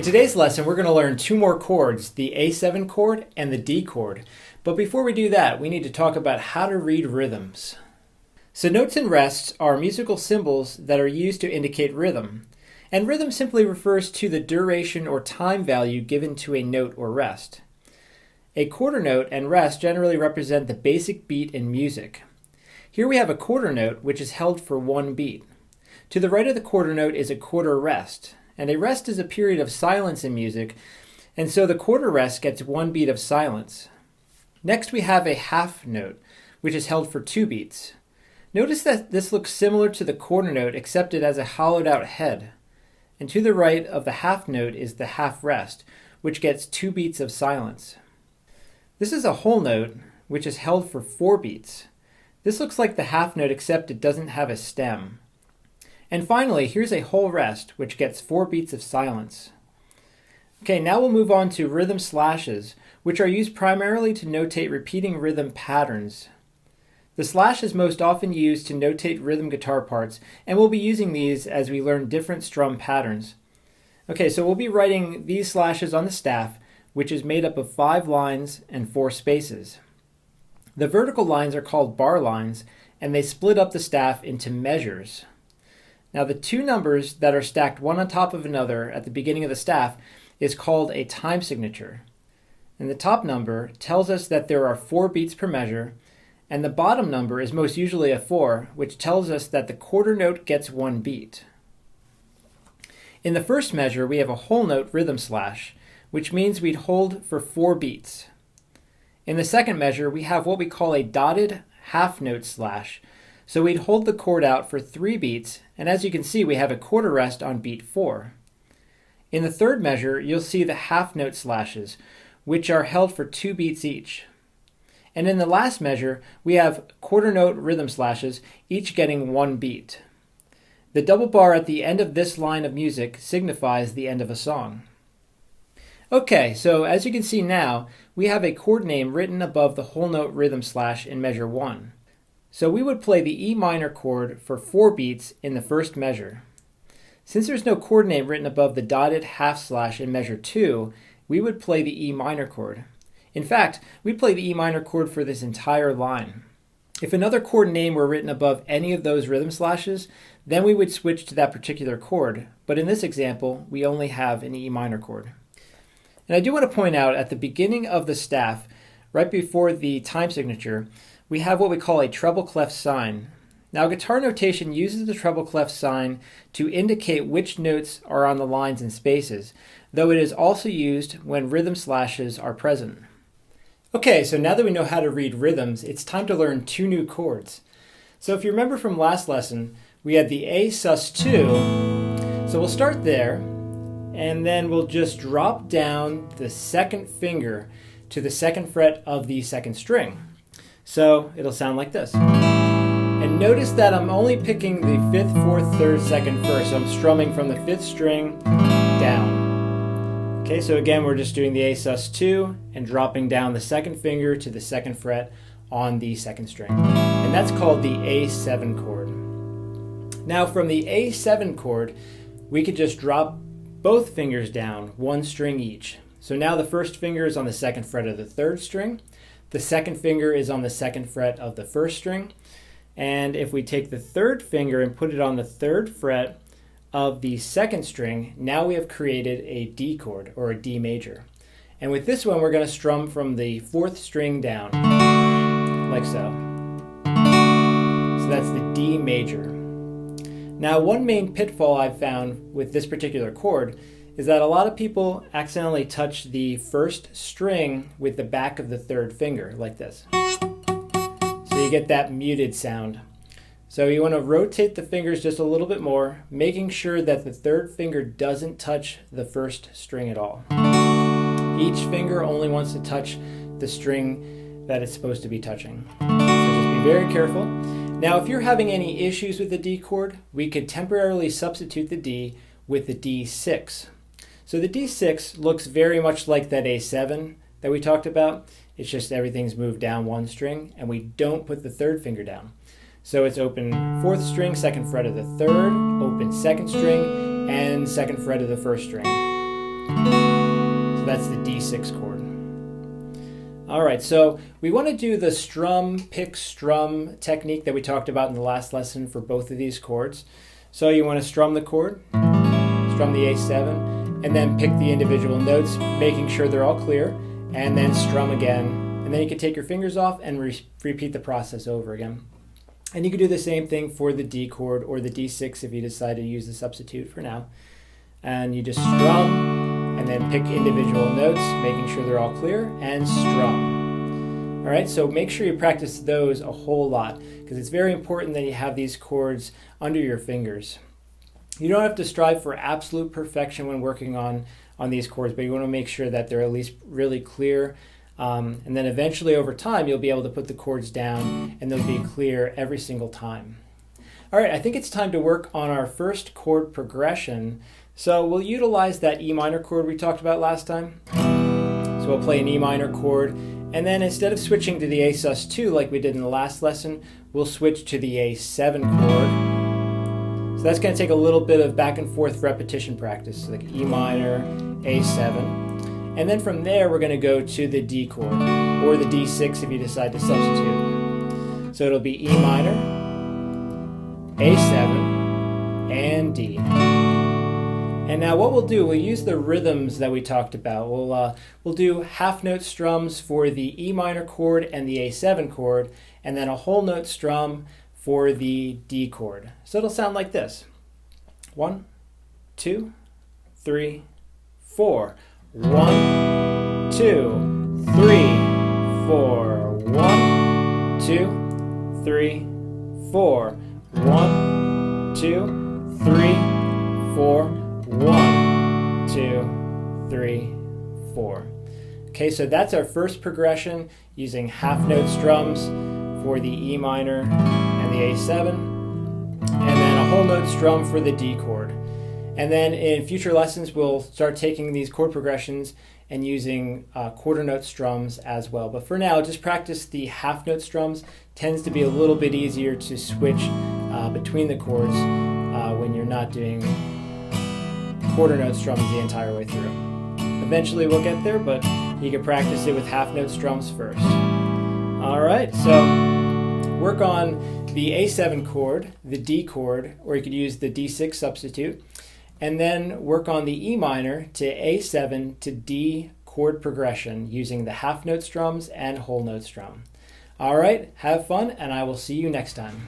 today's lesson, we're going to learn two more chords, the A7 chord and the D chord. But before we do that, we need to talk about how to read rhythms. So notes and rests are musical symbols that are used to indicate rhythm. And rhythm simply refers to the duration or time value given to a note or rest. A quarter note and rest generally represent the basic beat in music. Here we have a quarter note which is held for one beat. To the right of the quarter note is a quarter rest. And a rest is a period of silence in music, and so the quarter rest gets one beat of silence. Next we have a half note, which is held for two beats. Notice that this looks similar to the quarter note except it has a hollowed out head. And to the right of the half note is the half rest, which gets two beats of silence. This is a whole note, which is held for four beats. This looks like the half note except it doesn't have a stem. And finally, here's a whole rest, which gets four beats of silence. Okay, now we'll move on to rhythm slashes, which are used primarily to notate repeating rhythm patterns. The slash is most often used to notate rhythm guitar parts, and we'll be using these as we learn different strum patterns. Okay, so we'll be writing these slashes on the staff, which is made up of 5 lines and 4 spaces. The vertical lines are called bar lines, and they split up the staff into measures. Now the two numbers that are stacked one on top of another at the beginning of the staff is called a time signature. And the top number tells us that there are 4 beats per measure, and the bottom number is most usually a 4, which tells us that the quarter note gets 1 beat. In the first measure, we have a whole note rhythm slash, which means we'd hold for 4 beats. In the second measure, we have what we call a dotted half note slash, so we'd hold the chord out for 3 beats, and as you can see, we have a quarter rest on beat 4. In the third measure, you'll see the half note slashes, which are held for 2 beats each. And in the last measure, we have quarter note rhythm slashes, each getting 1 beat. The double bar at the end of this line of music signifies the end of a song. Okay, so as you can see now, we have a chord name written above the whole note rhythm slash in measure 1. So we would play the E minor chord for 4 beats in the first measure. Since there's no chord name written above the dotted half slash in measure 2, we would play the E minor chord. In fact, we'd play the E minor chord for this entire line. If another chord name were written above any of those rhythm slashes, then we would switch to that particular chord, but in this example, we only have an E minor chord. And I do want to point out at the beginning of the staff, right before the time signature, we have what we call a treble clef sign. Now, guitar notation uses the treble clef sign to indicate which notes are on the lines and spaces, though it is also used when rhythm slashes are present. Okay, so now that we know how to read rhythms, it's time to learn 2 new chords. So if you remember from last lesson, we had the A sus2, so we'll start there, and then we'll just drop down the second finger to the 2nd fret of the 2nd string. So it'll sound like this. And notice that I'm only picking the 5th, 4th, 3rd, 2nd, 1st. So I'm strumming from the 5th string down. Okay, so again, we're just doing the A sus2 and dropping down the 2nd finger to the 2nd fret on the 2nd string. And that's called the A7 chord. Now from the A7 chord, we could just drop both fingers down, 1 string each. So now the first finger is on the 2nd fret of the 3rd string. The second finger is on the 2nd fret of the 1st string. And if we take the 3rd finger and put it on the 3rd fret of the 2nd string, now we have created a D chord, or a D major. And with this one, we're going to strum from the 4th string down, like so. So that's the D major. Now, one main pitfall I've found with this particular chord is that a lot of people accidentally touch the 1st string with the back of the 3rd finger, like this. So you get that muted sound. So you want to rotate the fingers just a little bit more, making sure that the 3rd finger doesn't touch the 1st string at all. Each finger only wants to touch the string that it's supposed to be touching. So just be very careful. Now, if you're having any issues with the D chord, we could temporarily substitute the D with the D6. So the D6 looks very much like that A7 that we talked about. It's just everything's moved down 1 string, and we don't put the 3rd finger down. So it's open 4th string, 2nd fret of the 3rd, open 2nd string, and 2nd fret of the 1st string. So that's the D6 chord. All right, so we want to do the strum, pick strum technique that we talked about in the last lesson for both of these chords. So you want to strum the chord, strum the A7, and then pick the individual notes, making sure they're all clear, and then strum again. And then you can take your fingers off and repeat the process over again. And you can do the same thing for the D chord or the D6 if you decide to use the substitute for now. And you just strum and then pick individual notes, making sure they're all clear, and strum. All right, so make sure you practice those a whole lot because it's very important that you have these chords under your fingers. You don't have to strive for absolute perfection when working on these chords, but you want to make sure that they're at least really clear. And then eventually over time, you'll be able to put the chords down and they'll be clear every single time. All right, I think it's time to work on our first chord progression. So we'll utilize that E minor chord we talked about last time. So we'll play an E minor chord, and then instead of switching to the A sus2 like we did in the last lesson, we'll switch to the A7 chord. So that's going to take a little bit of back and forth repetition practice, like E minor, A7. And then from there, we're going to go to the D chord, or the D6 if you decide to substitute. So it'll be E minor, A7, and D. And now what we'll do, we'll use the rhythms that we talked about. We'll do half note strums for the E minor chord and the A7 chord, and then a whole note strum for the D chord. So it'll sound like this. 1, 2, 3, 4. 1, 2, 3, 4. 1, 2, 3, 4. 1, 2, 3, 4. 1, 2, 3, 4. Okay, so that's our first progression using half note strums for the E minor and the A7, and then a whole note strum for the D chord. And then in future lessons, we'll start taking these chord progressions and using quarter note strums as well. But for now, just practice the half note strums. Tends to be a little bit easier to switch between the chords when you're not doing quarter note strums the entire way through. Eventually we'll get there, but you can practice it with half note strums first. All right, so work on the A7 chord, the D chord, or you could use the D6 substitute, and then work on the E minor to A7 to D chord progression using the half note strums and whole note strum. All right, have fun, and I will see you next time.